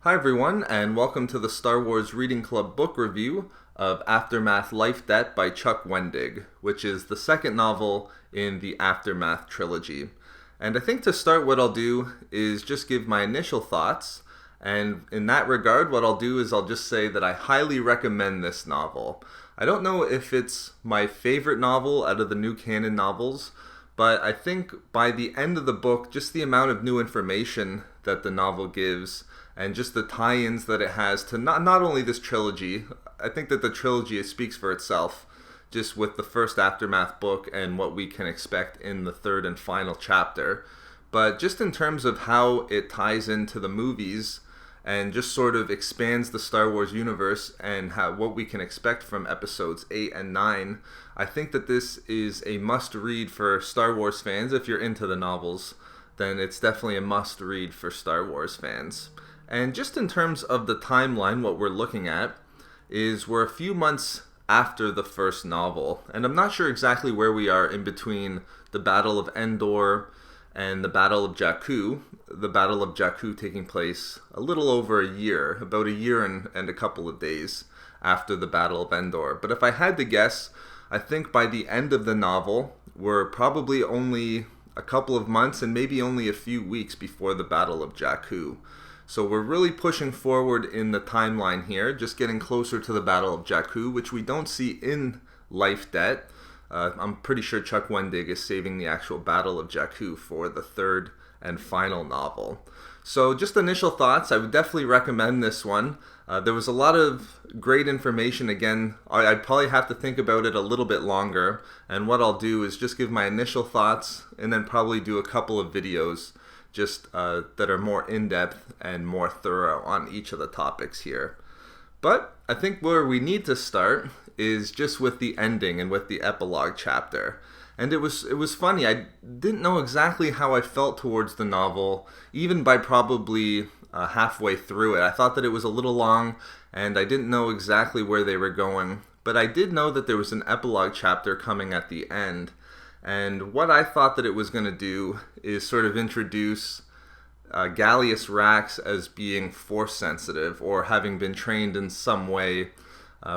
Hi everyone, and welcome to the Star Wars Reading Club book review of Aftermath Life Debt by Chuck Wendig, which is the second novel in the Aftermath trilogy. And I think to start, what I'll do is just give my initial thoughts, and in that regard, what I'll do is I'll just say that I highly recommend this novel. I don't know if it's my favorite novel out of the new canon novels, but I think by the end of the book, just the amount of new information that the novel gives and just the tie-ins that it has to not only this trilogy, I think that the trilogy speaks for itself, just with the first Aftermath book and what we can expect in the third and final chapter. But just in terms of how it ties into the movies and just sort of expands the Star Wars universe and what we can expect from episodes 8 and 9, I think that this is a must-read for Star Wars fans. If you're into the novels, then it's definitely a must-read for Star Wars fans. And just in terms of the timeline, what we're looking at is we're a few months after the first novel. And I'm not sure exactly where we are in between the Battle of Endor and the Battle of Jakku. The Battle of Jakku taking place a little over a year, about a year and a couple of days after the Battle of Endor. But if I had to guess, I think by the end of the novel, we're probably only a couple of months and maybe only a few weeks before the Battle of Jakku. So we're really pushing forward in the timeline here, just getting closer to the Battle of Jakku, which we don't see in Life Debt. I'm pretty sure Chuck Wendig is saving the actual Battle of Jakku for the third and final novel. So just initial thoughts, I would definitely recommend this one. There was a lot of great information. Again, I'd probably have to think about it a little bit longer, and what I'll do is just give my initial thoughts and then probably do a couple of videos just that are more in-depth and more thorough on each of the topics here. But I think where we need to start is just with the ending and with the epilogue chapter. And it was funny. I didn't know exactly how I felt towards the novel, even by probably halfway through it. I thought that it was a little long, and I didn't know exactly where they were going. But I did know that there was an epilogue chapter coming at the end. And what I thought that it was going to do is sort of introduce Galius Rex as being force sensitive or having been trained in some way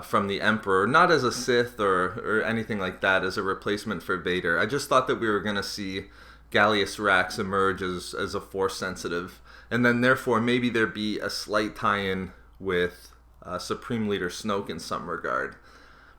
from the Emperor, not as a Sith or anything like that, as a replacement for Vader. I just thought that we were going to see Galius Rex emerge as a force sensitive, and then therefore maybe there'd be a slight tie-in with Supreme Leader Snoke in some regard.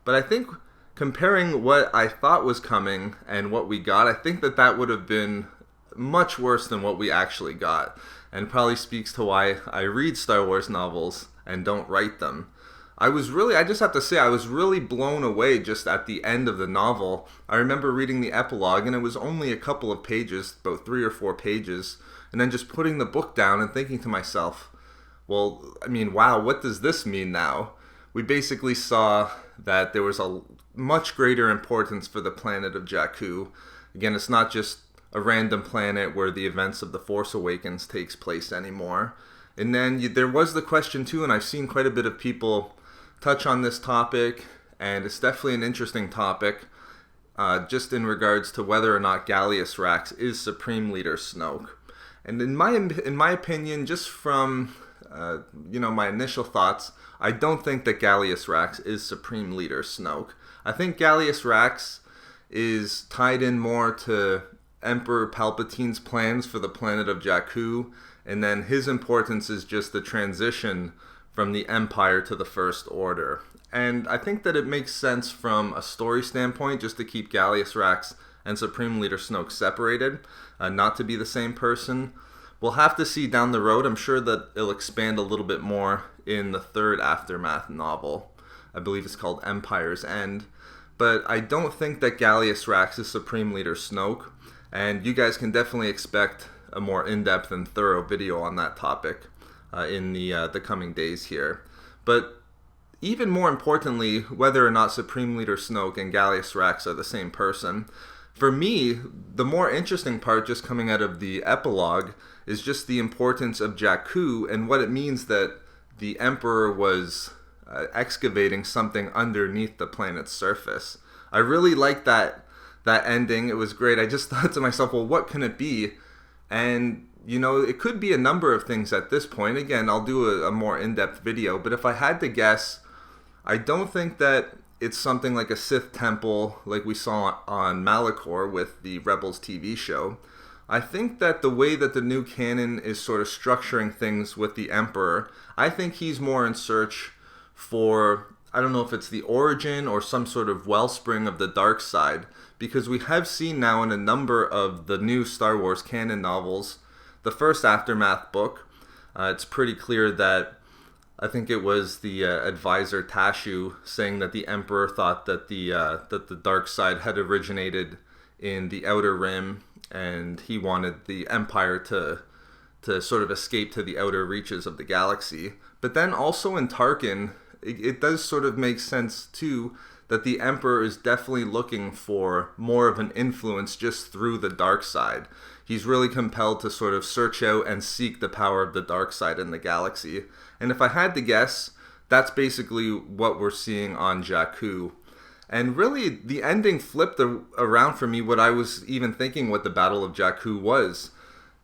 But I think comparing what I thought was coming and what we got, I think that would have been much worse than what we actually got, and probably speaks to why I read Star Wars novels and don't write them. I just have to say, I was really blown away just at the end of the novel. I remember reading the epilogue, and it was only a couple of pages, about 3 or 4 pages, and then just putting the book down and thinking to myself, well, I mean, wow, what does this mean now? We basically saw that there was a much greater importance for the planet of Jakku. Again, it's not just a random planet where the events of The Force Awakens takes place anymore. And then there was the question too, and I've seen quite a bit of people touch on this topic, and it's definitely an interesting topic, just in regards to whether or not Galius Rex is Supreme Leader Snoke. And in my opinion, just from my initial thoughts, I don't think that Galius Rex is Supreme Leader Snoke. I think Galius Rex is tied in more to Emperor Palpatine's plans for the planet of Jakku, and then his importance is just the transition from the Empire to the First Order. And I think that it makes sense from a story standpoint just to keep Galius Rex and Supreme Leader Snoke separated, not to be the same person. We'll have to see down the road. I'm sure that it'll expand a little bit more in the third Aftermath novel. I believe it's called Empire's End. But I don't think that Galius Rex is Supreme Leader Snoke, and you guys can definitely expect a more in-depth and thorough video on that topic in the coming days here. But even more importantly, whether or not Supreme Leader Snoke and Galius Rex are the same person, for me, the more interesting part just coming out of the epilogue is just the importance of Jakku and what it means that the Emperor was excavating something underneath the planet's surface. I really liked that ending. It was great. I just thought to myself, well, what can it be? And it could be a number of things at this point. Again, I'll do a more in-depth video, but if I had to guess, I don't think that it's something like a Sith temple like we saw on Malachor with the Rebels TV show. I think that the way that the new canon is sort of structuring things with the Emperor, I think he's more in search for, I don't know if it's the origin or some sort of wellspring of the dark side, because we have seen now in a number of the new Star Wars canon novels, the first Aftermath book, it's pretty clear that I think it was the advisor Tashu saying that the Emperor thought that the dark side had originated in the Outer Rim, and he wanted the Empire to sort of escape to the outer reaches of the galaxy. But then also in Tarkin, it does sort of make sense too that the Emperor is definitely looking for more of an influence just through the dark side. He's really compelled to sort of search out and seek the power of the dark side in the galaxy. And if I had to guess, that's basically what we're seeing on Jakku. And really, the ending flipped around for me what I was even thinking what the Battle of Jakku was.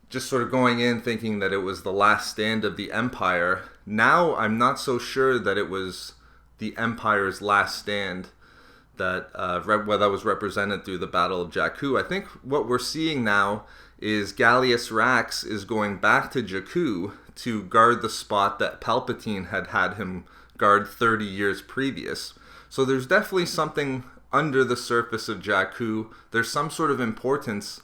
Just sort of going in thinking that it was the last stand of the Empire. Now I'm not so sure that it was the Empire's last stand that was represented through the Battle of Jakku. I think what we're seeing now is Galius Rex is going back to Jakku to guard the spot that Palpatine had him guard 30 years previous. So there's definitely something under the surface of Jakku. There's some sort of importance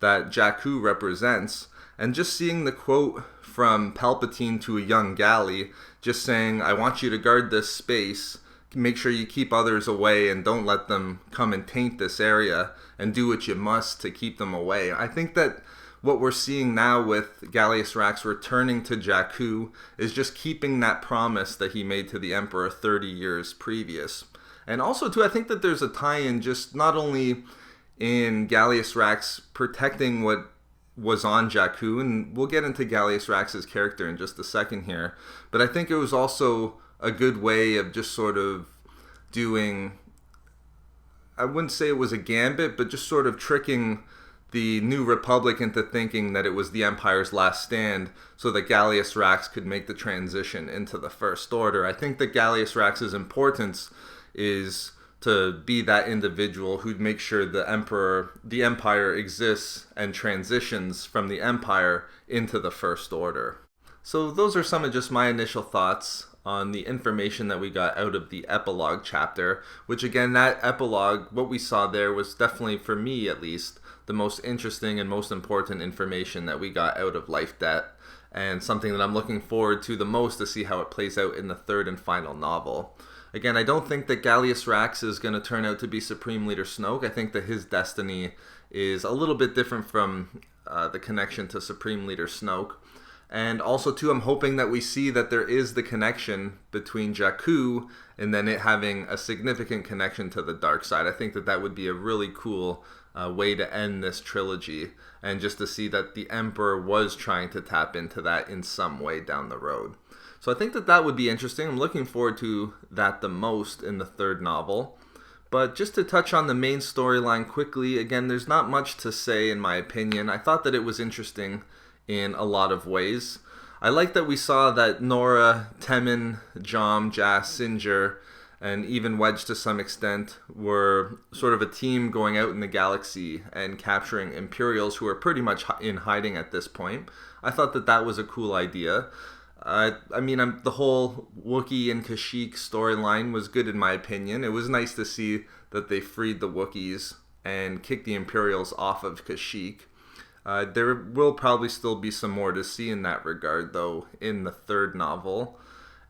that Jakku represents. And just seeing the quote from Palpatine to a young Gali, just saying, I want you to guard this space, make sure you keep others away and don't let them come and taint this area, and do what you must to keep them away. I think that what we're seeing now with Galius Rex returning to Jakku is just keeping that promise that he made to the Emperor 30 years previous. And also, too, I think that there's a tie-in just not only in Galius Rex protecting what was on Jakku, and we'll get into Galius Rex's character in just a second here, but I think it was also a good way of just sort of doing, I wouldn't say it was a gambit, but just sort of tricking the New Republic into thinking that it was the Empire's last stand so that Galius Rex could make the transition into the First Order. I think that Galius Rex's importance is to be that individual who'd make sure the Empire exists and transitions from the Empire into the First Order. So those are some of just my initial thoughts on the information that we got out of the epilogue chapter, which again, that epilogue, what we saw there was definitely, for me at least, the most interesting and most important information that we got out of Life Debt, and something that I'm looking forward to the most to see how it plays out in the third and final novel. Again, I don't think that Galius Rex is going to turn out to be Supreme Leader Snoke. I think that his destiny is a little bit different from the connection to Supreme Leader Snoke. And also, too, I'm hoping that we see that there is the connection between Jakku and then it having a significant connection to the dark side. I think that that would be a really cool way to end this trilogy, and just to see that the Emperor was trying to tap into that in some way down the road. So I think that that would be interesting. I'm looking forward to that the most in the third novel. But just to touch on the main storyline quickly, again, there's not much to say in my opinion. I thought that it was interesting in a lot of ways. I like that we saw that Nora, Temin, Jom, Jas, Singer, and even Wedge to some extent were sort of a team going out in the galaxy and capturing Imperials who are pretty much in hiding at this point. I thought that that was a cool idea. The whole Wookiee and Kashyyyk storyline was good in my opinion. It was nice to see that they freed the Wookiees and kicked the Imperials off of Kashyyyk. There will probably still be some more to see in that regard, though, in the third novel.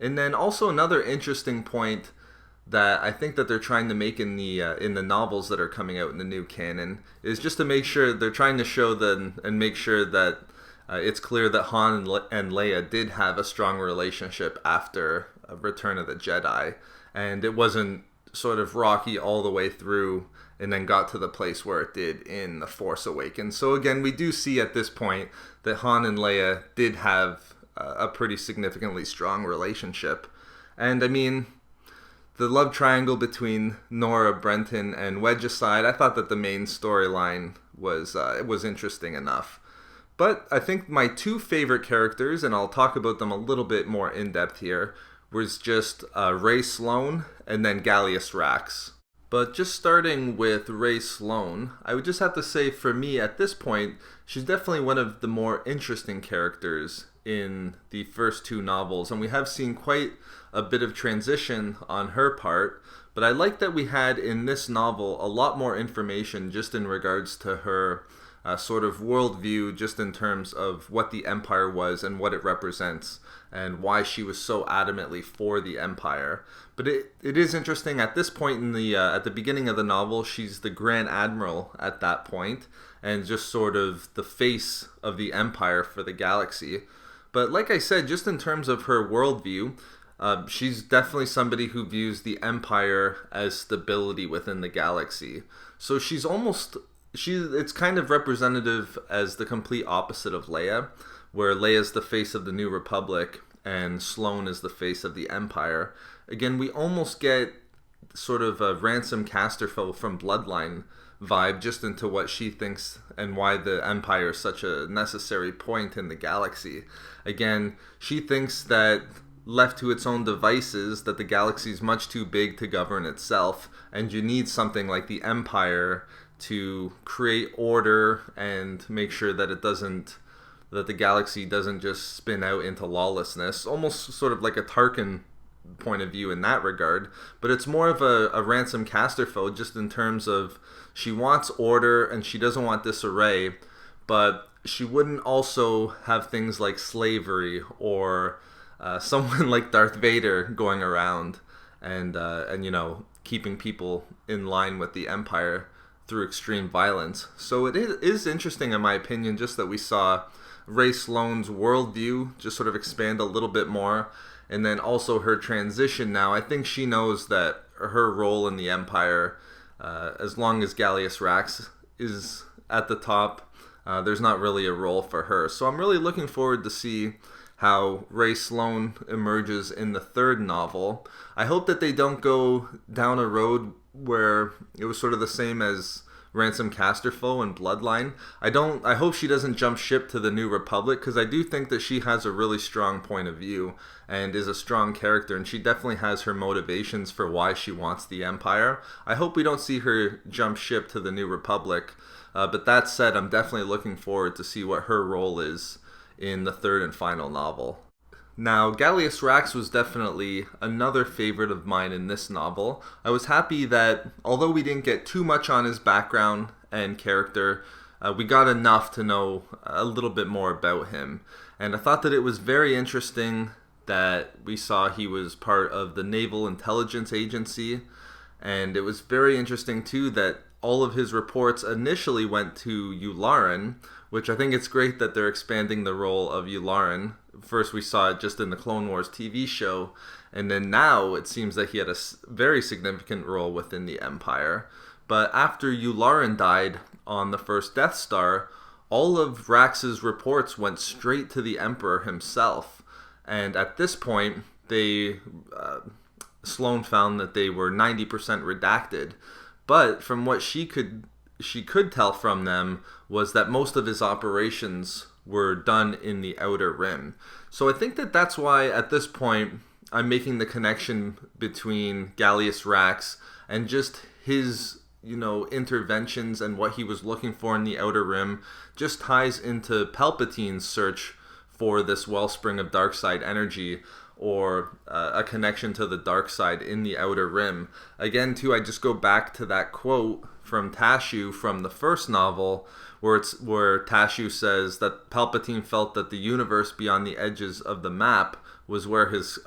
And then also another interesting point that I think that they're trying to make in the novels that are coming out in the new canon is just to make sure they're trying to show them and make sure that it's clear that Han and Leia did have a strong relationship after Return of the Jedi, and it wasn't sort of rocky all the way through and then got to the place where it did in The Force Awakens. So again, we do see at this point that Han and Leia did have a pretty significantly strong relationship. And I mean, the love triangle between Nora, Brenton, and Wedge aside, I thought that the main storyline was interesting enough. But I think my two favorite characters, and I'll talk about them a little bit more in depth here, was just Rey Sloane and then Galius Rex. But just starting with Rey Sloane, I would just have to say for me at this point, she's definitely one of the more interesting characters in the first two novels. And we have seen quite a bit of transition on her part. But I like that we had in this novel a lot more information just in regards to her sort of worldview, just in terms of what the Empire was and what it represents and why she was so adamantly for the Empire. But it is interesting at this point in the at the beginning of the novel, she's the Grand Admiral at that point and just sort of the face of the Empire for the galaxy. But like I said, just in terms of her worldview, she's definitely somebody who views the Empire as stability within the galaxy. So it's kind of representative as the complete opposite of Leia, where Leia's the face of the New Republic and Sloane is the face of the Empire. Again, we almost get sort of a Ransom Casterfo from Bloodline vibe just into what she thinks and why the Empire is such a necessary point in the galaxy. Again, she thinks that left to its own devices, that the galaxy is much too big to govern itself, and you need something like the Empire to create order and make sure that that the galaxy doesn't just spin out into lawlessness. Almost sort of like a Tarkin point of view in that regard, but it's more of a Ransom Casterfo just in terms of she wants order and she doesn't want disarray, but she wouldn't also have things like slavery or someone like Darth Vader going around and keeping people in line with the Empire through extreme violence. So it is interesting, in my opinion, just that we saw Rey Sloane's worldview just sort of expand a little bit more, and then also her transition now. I think she knows that her role in the Empire, as long as Galius Rex is at the top, there's not really a role for her. So I'm really looking forward to see how Rey Sloane emerges in the third novel. I hope that they don't go down a road where it was sort of the same as Ransom Casterfo and Bloodline. I hope she doesn't jump ship to the New Republic, because I do think that she has a really strong point of view and is a strong character, and she definitely has her motivations for why she wants the Empire. I hope we don't see her jump ship to the New Republic, but that said, I'm definitely looking forward to see what her role is in the third and final novel. Now, Galius Rex was definitely another favorite of mine in this novel. I was happy that, although we didn't get too much on his background and character, we got enough to know a little bit more about him. And I thought that it was very interesting that we saw he was part of the Naval Intelligence Agency. And it was very interesting, too, that all of his reports initially went to Yularen, which I think it's great that they're expanding the role of Yularen. First we saw it just in the Clone Wars TV show, and then now it seems that he had a very significant role within the Empire. But after Yularen died on the first Death Star, all of Rax's reports went straight to the Emperor himself. And at this point, Sloane found that they were 90% redacted. But from what she could tell from them was that most of his operations were done in the Outer Rim. So I think that that's why at this point I'm making the connection between Galius Rex and just his, interventions and what he was looking for in the Outer Rim just ties into Palpatine's search for this wellspring of dark side energy, or a connection to the dark side in the Outer Rim. Again, too, I just go back to that quote from Tashu from the first novel, where Tashu says that Palpatine felt that the universe beyond the edges of the map was where his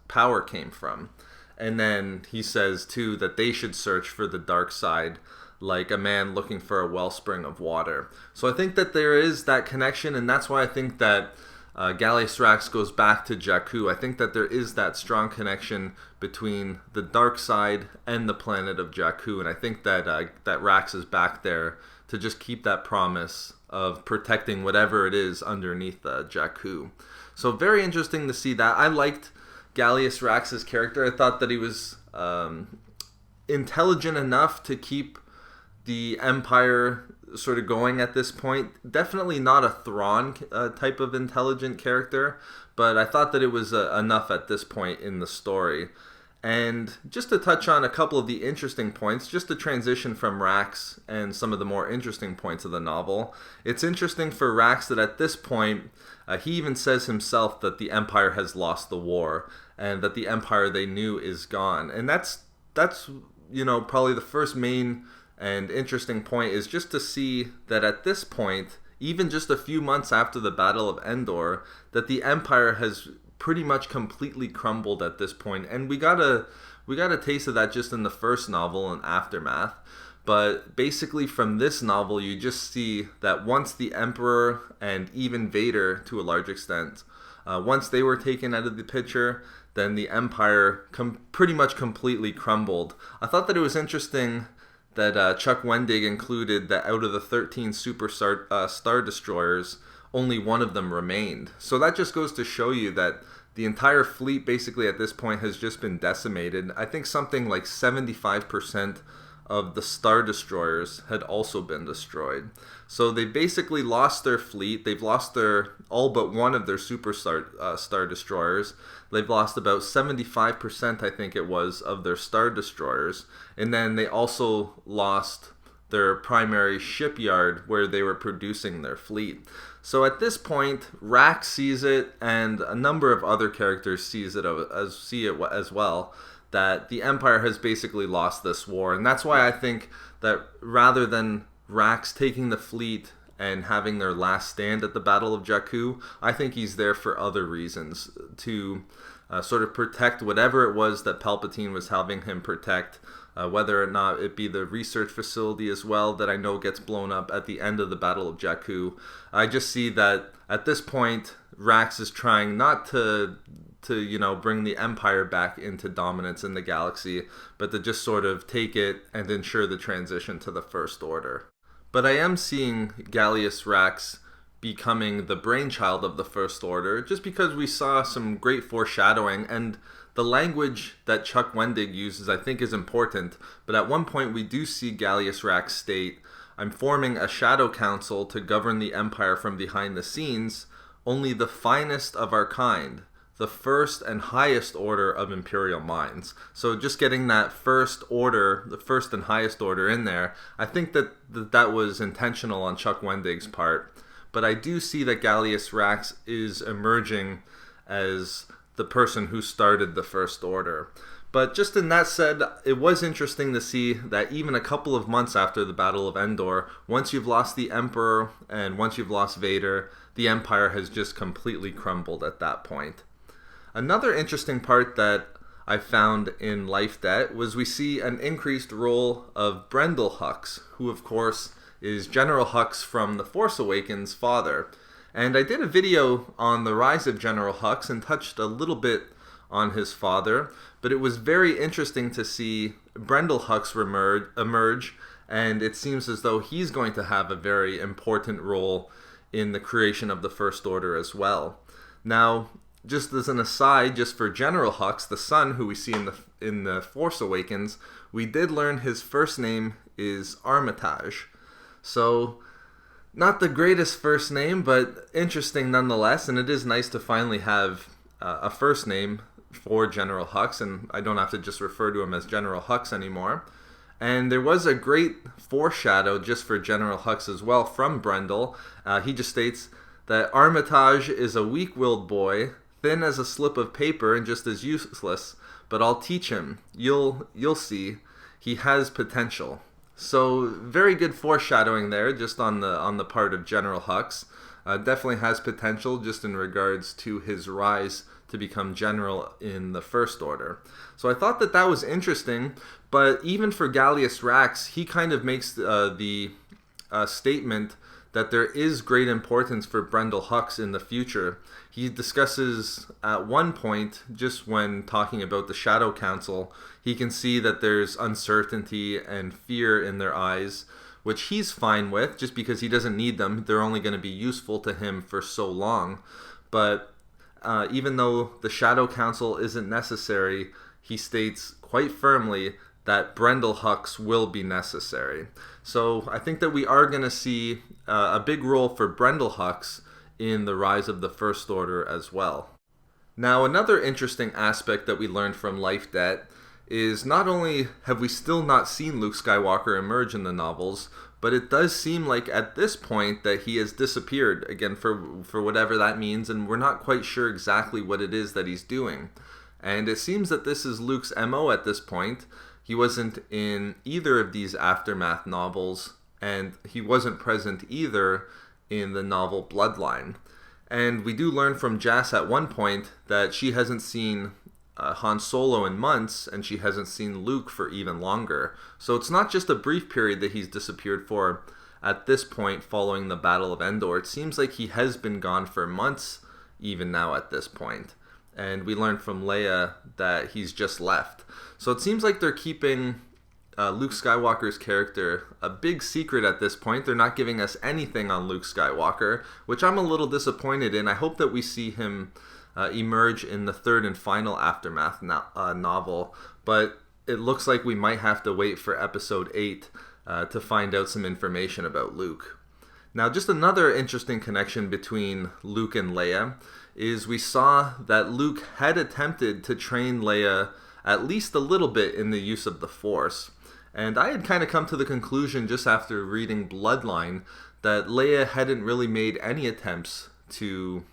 power came from. And then he says, too, that they should search for the dark side like a man looking for a wellspring of water. So I think that there is that connection, and that's why I think that Galius Rex goes back to Jakku. I think that there is that strong connection between the dark side and the planet of Jakku, and I think that that Rex is back there to just keep that promise of protecting whatever it is underneath Jakku. So very interesting to see that. I liked Galius Rex's character. I thought that he was intelligent enough to keep the Empire sort of going at this point. Definitely not a Thrawn type of intelligent character, but I thought that it was enough at this point in the story. And just to touch on a couple of the interesting points, just to transition from Rax and some of the more interesting points of the novel, it's interesting for Rax that at this point, he even says himself that the Empire has lost the war, and that the Empire they knew is gone. And that's probably the first main and interesting point, is just to see that at this point, even just a few months after the Battle of Endor, that the Empire has pretty much completely crumbled at this point. And we got a taste of that just in the first novel, in Aftermath. But basically from this novel, you just see that once the Emperor and even Vader, to a large extent, once they were taken out of the picture, then the Empire pretty much completely crumbled. I thought that it was interesting that Chuck Wendig included that out of the 13 Super Star Destroyers, only one of them remained. So that just goes to show you that the entire fleet basically at this point has just been decimated. I think something like 75% of the Star Destroyers had also been destroyed. So they basically lost their fleet. They've lost all but one of their Super Star Destroyers. They've lost about 75%, I think it was, of their Star Destroyers. And then they also lost their primary shipyard where they were producing their fleet. So at this point, Rax sees it, and a number of other characters see it as well, that the Empire has basically lost this war. And that's why I think that rather than Rax taking the fleet and having their last stand at the Battle of Jakku, I think he's there for other reasons, to sort of protect whatever it was that Palpatine was having him protect, whether or not it be the research facility as well, that I know gets blown up at the end of the Battle of Jakku. I just see that at this point, Rax is trying not to bring the Empire back into dominance in the galaxy, but to just sort of take it and ensure the transition to the First Order. But I am seeing Galius Rex becoming the brainchild of the First Order, just because we saw some great foreshadowing, and the language that Chuck Wendig uses I think is important. But at one point we do see Galius Rex state, "I'm forming a shadow council to govern the Empire from behind the scenes, only the finest of our kind, the first and highest order of Imperial minds." So just getting that first order, the first and highest order in there, I think that was intentional on Chuck Wendig's part. But I do see that Galius Rex is emerging as the person who started the First Order. But just in that said, it was interesting to see that even a couple of months after the Battle of Endor, once you've lost the Emperor and once you've lost Vader, the Empire has just completely crumbled at that point. Another interesting part that I found in Life Debt was we see an increased role of Brendol Hux, who of course is General Hux from The Force Awakens' father. And I did a video on the rise of General Hux and touched a little bit on his father, but it was very interesting to see Brendol Hux emerge, and it seems as though he's going to have a very important role in the creation of the First Order as well. Now, just as an aside, just for General Hux, the son who we see in the Force Awakens, we did learn his first name is Armitage. So, not the greatest first name, but interesting nonetheless, and it is nice to finally have a first name for General Hux, and I don't have to just refer to him as General Hux anymore. And there was a great foreshadow just for General Hux as well from Brendol. He just states that Armitage is a weak-willed boy, thin as a slip of paper and just as useless, but I'll teach him. You'll see. He has potential. So very good foreshadowing there, just on the part of General Hux. Definitely has potential just in regards to his rise to become general in the First Order. So I thought that was interesting, but even for Galius Rex, he kind of makes the statement that there is great importance for Brendol Hux in the future. He discusses at one point, just when talking about the Shadow Council, he can see that there's uncertainty and fear in their eyes, which he's fine with, just because he doesn't need them. They're only going to be useful to him for so long. But even though the Shadow Council isn't necessary, he states quite firmly that Brendel Hux will be necessary. So I think that we are going to see a big role for Brendel Hux in the rise of the First Order as well. Now, another interesting aspect that we learned from Life Debt is not only have we still not seen Luke Skywalker emerge in the novels, but it does seem like at this point that he has disappeared, again, for whatever that means, and we're not quite sure exactly what it is that he's doing. And it seems that this is Luke's MO at this point. He wasn't in either of these Aftermath novels, and he wasn't present either in the novel Bloodline. And we do learn from Jas at one point that she hasn't seen Han Solo in months, and she hasn't seen Luke for even longer. So it's not just a brief period that he's disappeared for at this point following the Battle of Endor. It seems like he has been gone for months even now at this point. And we learned from Leia that he's just left. So it seems like they're keeping Luke Skywalker's character a big secret at this point. They're not giving us anything on Luke Skywalker, which I'm a little disappointed in. I hope that we see him emerge in the third and final Aftermath novel, but it looks like we might have to wait for episode 8 to find out some information about Luke. Now, just another interesting connection between Luke and Leia is we saw that Luke had attempted to train Leia at least a little bit in the use of the Force. And I had kind of come to the conclusion just after reading Bloodline that Leia hadn't really made any attempts to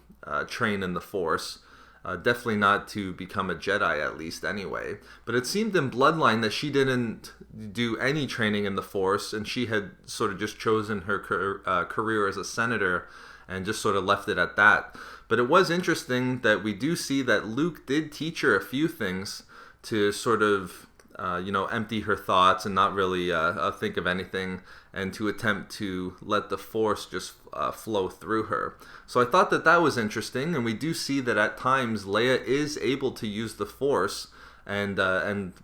train in the Force. Definitely not to become a Jedi, at least anyway. But it seemed in Bloodline that she didn't do any training in the Force, and she had sort of just chosen her career as a senator and just sort of left it at that. But it was interesting that we do see that Luke did teach her a few things to sort of empty her thoughts and not really think of anything, and to attempt to let the Force just flow through her. So I thought that that was interesting, and we do see that at times Leia is able to use the Force and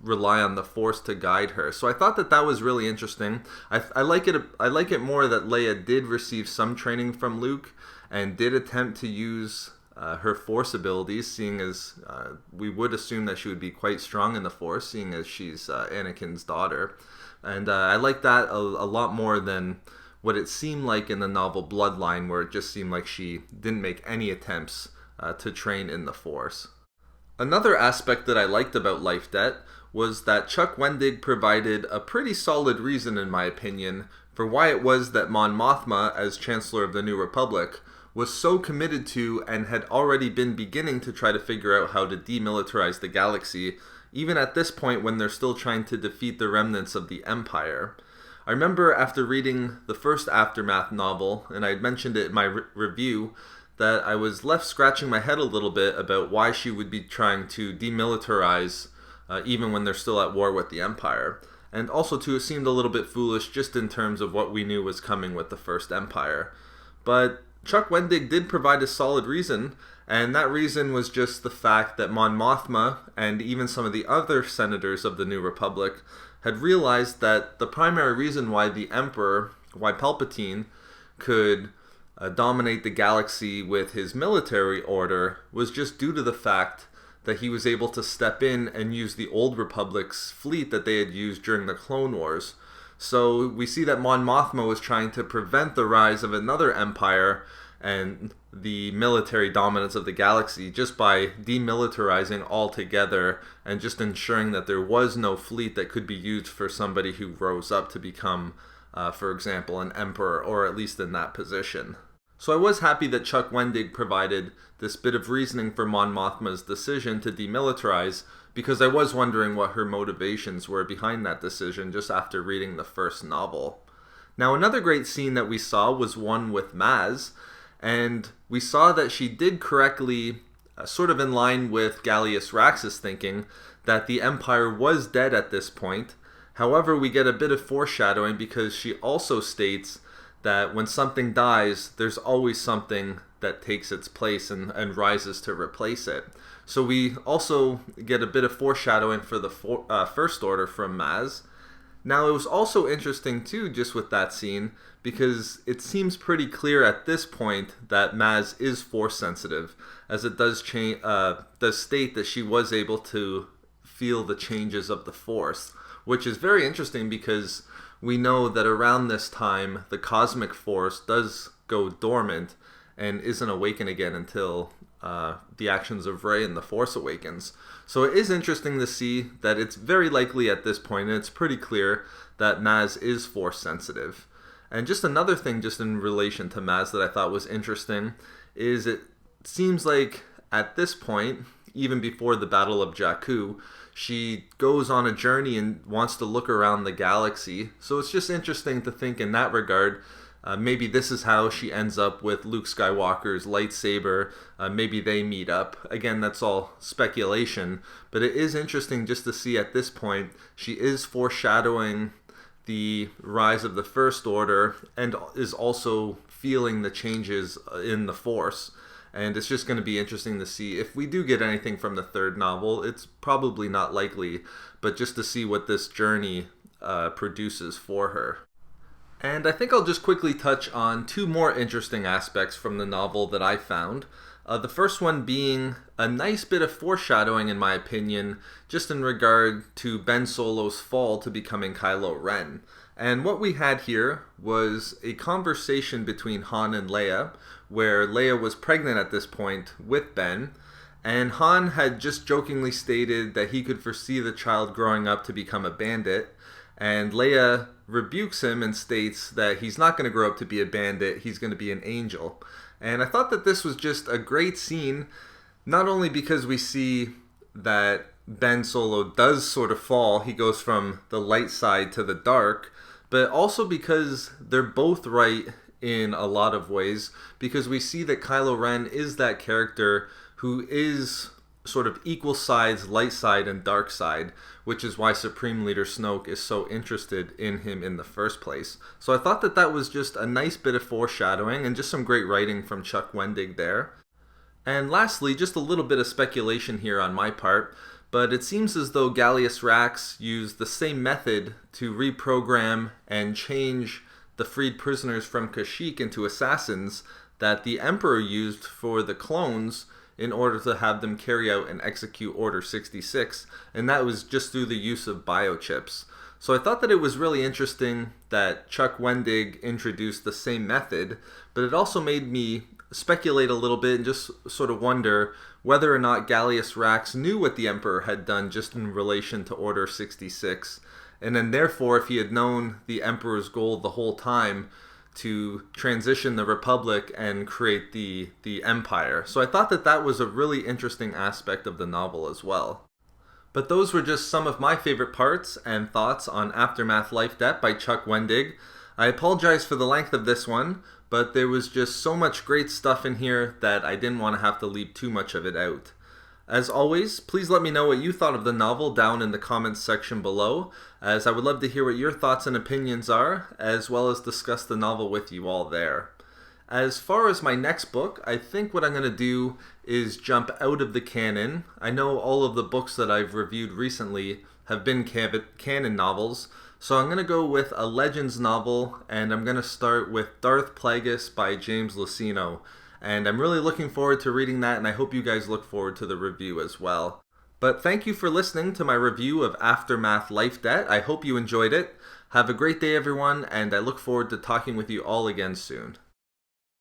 rely on the Force to guide her. So I thought that that was really interesting. I like it. I like it more that Leia did receive some training from Luke and did attempt to use her Force abilities, seeing as we would assume that she would be quite strong in the Force, seeing as she's Anakin's daughter. And I like that a lot more than what it seemed like in the novel Bloodline, where it just seemed like she didn't make any attempts to train in the Force. Another aspect that I liked about Life Debt was that Chuck Wendig provided a pretty solid reason, in my opinion, for why it was that Mon Mothma, as Chancellor of the New Republic, was so committed to and had already been beginning to try to figure out how to demilitarize the galaxy, even at this point when they're still trying to defeat the remnants of the Empire. I remember after reading the first Aftermath novel, and I had mentioned it in my review, that I was left scratching my head a little bit about why she would be trying to demilitarize even when they're still at war with the Empire. And also too, it seemed a little bit foolish just in terms of what we knew was coming with the First Empire. But Chuck Wendig did provide a solid reason, and that reason was just the fact that Mon Mothma and even some of the other senators of the New Republic had realized that the primary reason why the Emperor, why Palpatine, could dominate the galaxy with his military order was just due to the fact that he was able to step in and use the Old Republic's fleet that they had used during the Clone Wars. So we see that Mon Mothma was trying to prevent the rise of another empire and the military dominance of the galaxy just by demilitarizing altogether and just ensuring that there was no fleet that could be used for somebody who rose up to become, for example, an emperor, or at least in that position. So I was happy that Chuck Wendig provided this bit of reasoning for Mon Mothma's decision to demilitarize, because I was wondering what her motivations were behind that decision just after reading the first novel. Now, another great scene that we saw was one with Maz, and we saw that she did correctly, sort of in line with Galius Rex's thinking, that the Empire was dead at this point. However, we get a bit of foreshadowing because she also states that when something dies, there's always something that takes its place and rises to replace it. So we also get a bit of foreshadowing for the First Order from Maz. Now, it was also interesting too, just with that scene, because it seems pretty clear at this point that Maz is Force sensitive, as it does state that she was able to feel the changes of the Force. which is very interesting because we know that around this time the cosmic force does go dormant and isn't awakened again until the actions of Rey and the Force Awakens. So it is interesting to see that it's very likely at this point, and it's pretty clear, that Maz is Force sensitive. And just another thing just in relation to Maz that I thought was interesting is it seems like at this point, even before the Battle of Jakku, she goes on a journey and wants to look around the galaxy. So it's just interesting to think in that regard, maybe this is how she ends up with Luke Skywalker's lightsaber. Maybe they meet up. Again, that's all speculation. But it is interesting just to see at this point, she is foreshadowing the rise of the First Order and is also feeling the changes in the Force. And it's just going to be interesting to see if we do get anything from the third novel. It's probably not likely, but just to see what this journey produces for her. And I think I'll just quickly touch on two more interesting aspects from the novel that I found. The first one being a nice bit of foreshadowing, in my opinion, just in regard to Ben Solo's fall to becoming Kylo Ren. And what we had here was a conversation between Han and Leia, where Leia was pregnant at this point with Ben, and Han had just jokingly stated that he could foresee the child growing up to become a bandit, and Leia rebukes him and states that he's not going to grow up to be a bandit, he's going to be an angel. And I thought that this was just a great scene, not only because we see that Ben Solo does sort of fall, he goes from the light side to the dark, but also because they're both right in a lot of ways, because we see that Kylo Ren is that character who is sort of equal sides, light side and dark side, which is why Supreme Leader Snoke is so interested in him in the first place. So I thought that that was just a nice bit of foreshadowing and just some great writing from Chuck Wendig there. And lastly, just a little bit of speculation here on my part, but it seems as though Galius Rex used the same method to reprogram and change the freed prisoners from Kashyyyk into assassins that the Emperor used for the clones in order to have them carry out and execute Order 66, and that was just through the use of biochips. So I thought that it was really interesting that Chuck Wendig introduced the same method, but it also made me speculate a little bit and just sort of wonder whether or not Galius Rex knew what the Emperor had done just in relation to Order 66, and then therefore if he had known the Emperor's goal the whole time to transition the Republic and create the Empire. So I thought that that was a really interesting aspect of the novel as well. But those were just some of my favorite parts and thoughts on Aftermath Life Debt by Chuck Wendig. I apologize for the length of this one, but there was just so much great stuff in here that I didn't want to have to leave too much of it out. As always, please let me know what you thought of the novel down in the comments section below, as I would love to hear what your thoughts and opinions are, as well as discuss the novel with you all there. As far as my next book, I think what I'm going to do is jump out of the canon. I know all of the books that I've reviewed recently have been canon novels, so I'm going to go with a Legends novel, and I'm going to start with Darth Plagueis by James Luceno. And I'm really looking forward to reading that, and I hope you guys look forward to the review as well. But thank you for listening to my review of Aftermath Life Debt. I hope you enjoyed it. Have a great day, everyone, and I look forward to talking with you all again soon.